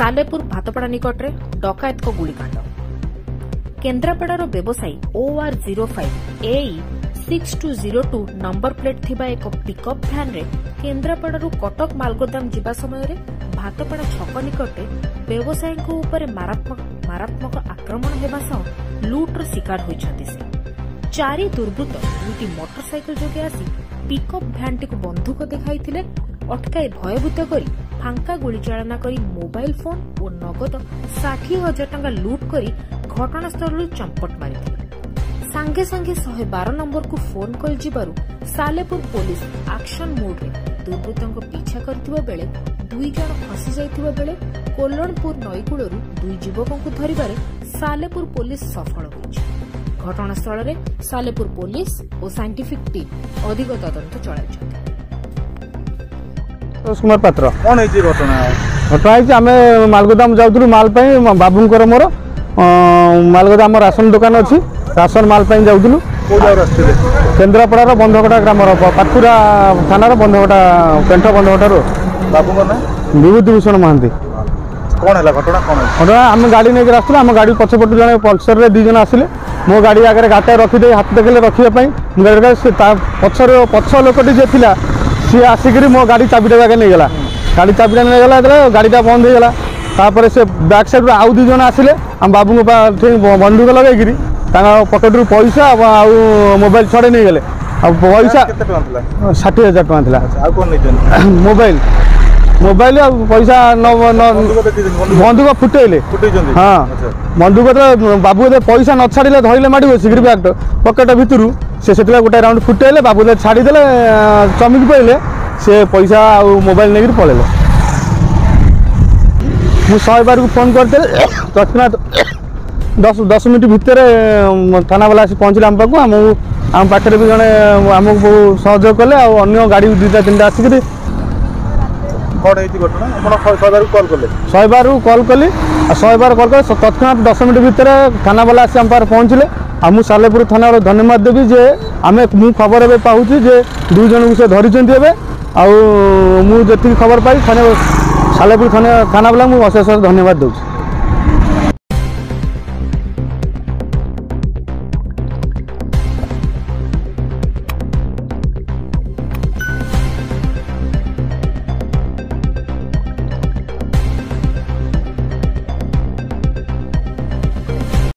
सालेपुर भातपड़ा निकटरे डकायत को गुलिकांड। केन्द्रापड़ार व्यवसायी OR05 AE 6202 number plate थिबा एक पिकअप भ्यान रे केन्द्रापड़ारू कटक मालगोदाम जिबा समय रे भातपड़ा छक निकटे व्यवसायी ऊपर मारात्मक आक्रमण हेबा सह लुट्र शिकार होइछथि से। चारि दुर्बृत्त दुईटी मोटरसाइकेल जोगे आसी पिकअप भ्यानटी को बंधुक देखाइथिले, अटकाई भयभूत करी फांका गुलीचालना करी मोबाइल फोन और नगद 60,000 टंका लुट करी घटनास्थल चंपट मारिथिले। सांगे सांगे 112 नंबर को फोन कॉल जिबारु सालेपुर पुलिस एक्शन मोड रे दुर्बृत्तों पीछा करथिबा बेले 2 जण फसी जाइथिबा बेले कोल्लणपुर नईकूलरू 2 युवकों को धरिबारे सालेपुर पुलिस सफल होइछि। घटनास्थल रे सालेपुर पुलिस और साइंटिफिक टीम अधिक तदंत चलाइछथि। कुमार पात्र कौन है घटना घटना आम मालगोदाम जाऊँ माल बाबूंर मोर मालगोदाम राशन दुकान अच्छी राशन माल जाऊँ केन्द्रापड़ार बंधकटा ग्राम पाथुरा थाना बंधकटा पेंट बंधकटार बाबू ना विभूति भूषण महांती। कौन है घटना कौन है घटना आम गाड़ी नहीं आसला आम गाड़ी पछपटू जन पल्सर रे 2 जन आसिले मो गाड़ी आगे गाटा रखीदे हाथ देखले रखापी पछ लोकटी जे थिला सी आसिक मो गाड़ी चाबिटा आगे नहीं गला गाड़ी चाबिटा नहीं गला गाड़ीटा बंद हो गला। तापर से बैक साइड आउ 2 जन आसिले आम बाबू बंदूक लगे पकेट रू पैसा मोबाइल छड़े नहीं गले पैसा 60,000 टका मोबाइल मोबाइल पैसा बंदूक फुटेले हाँ बंदूक बाबू पैसा न छाड़े धरले माड़ सिगरी बैग पकेट भितर से गोटे राउंड फुटेले बाबू छाड़ीदे चमिक पड़े से पैसा मोबाइल नहीं पलैले। मुझे 112 को फोन करते तत्क्षणात 10 मिनट भितर थाना वाला आसी पहुँचले आम पाक आम पाखे भी जड़े आमको सहयोग कले अन्य गाड़ी 2-3 आसिक कौन को कॉल कली 112 कॉल कर तत्क्षणात 10 मिनट भितर थाना वाला आसी आम पाखे पहुँचले मुझे सालेपुर थाना धन्यवाद देवी जे आम मु खबर ए पाऊँ जे 2 जन को से धरी मुझे खबर पाई सालेपुर थाना वाला मुझे अशेष धन्यवाद दूँ।